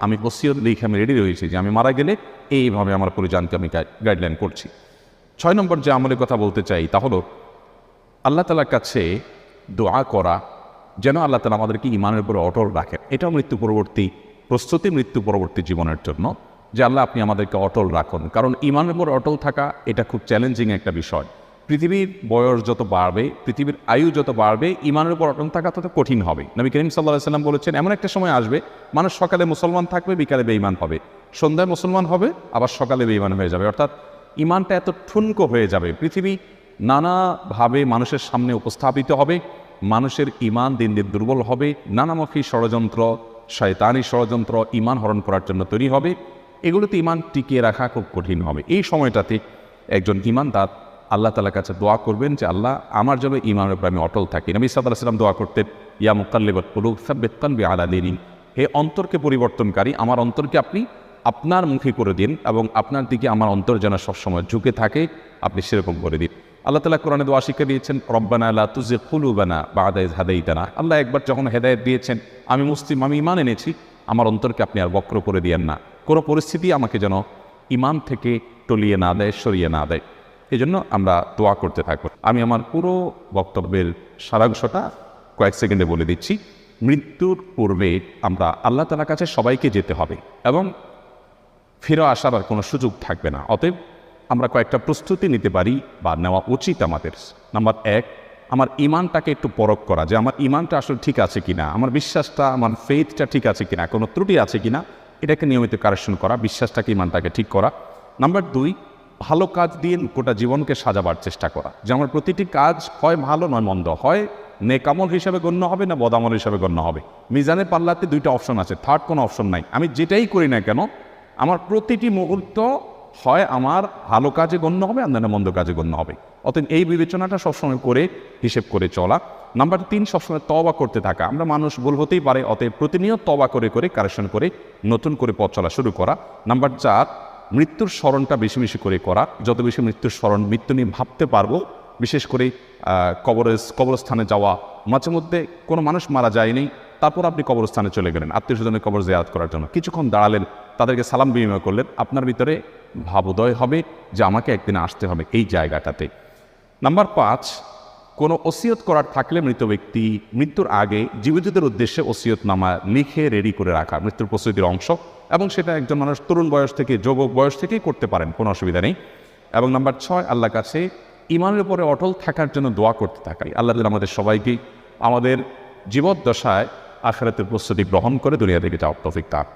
আমি ওসিয়ত লিখে আমি রেডি রয়েছি যে আমি মারা গেলে এইভাবে আমার পরিজনকে আমি গাইডলাইন করছি। 6 নম্বর যে আমলের কথা বলতে চাই তা হলো আল্লাহ তাআলার কাছে দোয়া করা যেন আল্লাহ তাআলা আমাদেরকে ঈমানের উপরে অটল রাখেন। এটাও মৃত্যু পরবর্তী প্রস্তুতি, মৃত্যু পরবর্তী জীবনের জন্য যে আল্লাহ আপনি আমাদেরকে অটল রাখুন। কারণ ঈমানের উপর অটল থাকা এটা খুব চ্যালেঞ্জিং একটা বিষয়। পৃথিবীর বয়স যত বাড়বে, পৃথিবীর আয়ু যত বাড়বে, ঈমানের উপর অটল থাকা তত কঠিন হবে। নবী করিম সাল্লাল্লাহু আলাইহি ওয়াসাল্লাম বলেছেন এমন একটা সময় আসবে মানুষ সকালে মুসলমান থাকবে, বিকালে বেঈমান হবে, সন্ধ্যায় মুসলমান হবে, আবার সকালে বেঈমান হয়ে যাবে। অর্থাৎ ঈমানটা এত ঠুনকো হয়ে যাবে, পৃথিবী নানাভাবে মানুষের সামনে উপস্থাপিত হবে, মানুষের ঈমান দিন দিন দুর্বল হবে, নানামুখী ষড়যন্ত্র, শয়তানি ষড়যন্ত্র ঈমান হরণ করার জন্য তৈরি হবে। এগুলোতে ঈমান টিকিয়ে রাখা খুব কঠিন হবে। এই সময়টাতে একজন ঈমানদার আল্লাহ তাআলার কাছে দোয়া করবেন যে আল্লাহ আমার জন্য ঈমানের উপর আমি অটল থাকি। নবী সাল্লাল্লাহু আলাইহি ওয়াসাল্লাম দোয়া করতেন, ইয়া মুকাল্লিবাল কুলুব সাব্বিত কলবি আলা দীনিক, হে অন্তরকে পরিবর্তনকারী আমার অন্তরকে আপনি আপনার মুখী করে দিন এবং আপনার দিকে আমার অন্তর যেন সবসময় ঝুঁকে থাকে, আপনি সেরকম করে দিন। আল্লাহ তাআলা কোরআনে দোয়া শিক্ষা দিয়েছেন, রব্বানা লা তুযিগ কুলুবানা বা'দা ইয হাদাইতানা। আল্লাহ একবার যখন হেদায়েত দিয়েছেন, আমি মুসলিম, আমি ঈমান এনেছি, আমার অন্তরকে আপনি আর বক্র করে দিয়েন না। কোনো পরিস্থিতি আমাকে যেন ঈমান থেকে টলিয়ে না দেয়, সরিয়ে না দেয়। এই জন্য আমরা দোয়া করতে থাকবো। আমি আমার পুরো বক্তব্যের সারাংশটা কয়েক সেকেন্ডে বলে দিচ্ছি। মৃত্যুর পূর্বে আমরা আল্লাহ তাআলার কাছে সবাইকে যেতে হবে এবং ফিরে আসার আর কোনো সুযোগ থাকবে না। অতএব আমরা কয়েকটা প্রস্তুতি নিতে পারি বা নেওয়া উচিত আমাদের। নাম্বার 1, আমার ঈমানটাকে একটু পরখ করা যে আমার ঈমানটা আসলে ঠিক আছে কিনা, আমার বিশ্বাসটা, আমার ফেথটা ঠিক আছে কিনা, কোনো ত্রুটি আছে কিনা, এটাকে নিয়মিত কারেকশন করা, বিশ্বাসটাকে, ঈমানটাকে ঠিক করা। নাম্বার 2, ভালো কাজ দিয়ে গোটা জীবনকে সাজাবার চেষ্টা করা যে আমার প্রতিটি কাজ হয় ভালো নয় মন্দ, হয় নেক আমল হিসাবে গণ্য হবে না বদামল হিসাবে গণ্য হবে। মিজানের পাল্লাতে 2টা অপশন আছে, থার্ড কোনো অপশন নাই। আমি যেটাই করি না কেন আমার প্রতিটি মুহূর্ত হয় আমার ভালো কাজে গণ্য হবে আর না মন্দ কাজে গণ্য হবে। অতএব এই বিবেচনাটা সবসময় করে হিসেব করে চলা। নাম্বার 3, সবসময় তওবা করতে থাকা। আমরা মানুষ ভুল হতেই পারে, অতএব প্রতিনিয়ত তওবা করে করে কারেকশন করে নতুন করে পথ চলা শুরু করা। নাম্বার 4, মৃত্যুর স্মরণটা বেশি বেশি করে করা। যত বেশি মৃত্যুর স্মরণ, মৃত্যু নিয়ে ভাবতে পারবো, বিশেষ করে কবরস্থানে যাওয়া। মাঝে মধ্যে কোনো মানুষ মারা যায়নি, তারপর আপনি কবরস্থানে চলে গেলেন আত্মীয় স্বজনের কবর জিয়ারত করার জন্য, কিছুক্ষণ দাঁড়ালেন, তাদেরকে সালাম বিনিময় করলেন, আপনার ভিতরে ভাবোদয় হবে যে আমাকে একদিন আসতে হবে এই জায়গাটাতে। নাম্বার 5, কোনো ওসিয়ত করার থাকলে মৃত ব্যক্তি মৃত্যুর আগে জীবিতদের উদ্দেশ্যে ওসিয়তনামা লিখে রেডি করে রাখা মৃত্যুর প্রস্তুতির অংশ, এবং সেটা একজন মানুষ তরুণ বয়স থেকে যুবক বয়স থেকেই করতে পারেন, কোনো অসুবিধা নেই। এবং নাম্বার 6, আল্লাহর কাছে ঈমানের উপরে অটল থাকার জন্য দোয়া করতে থাকাই। আল্লাহ আমাদের সবাইকে আমাদের জীবদ্দশায় আখিরাতের প্রস্তুতি গ্রহণ করে দুনিয়া থেকে যাওয়ার তৌফিক দান করুন।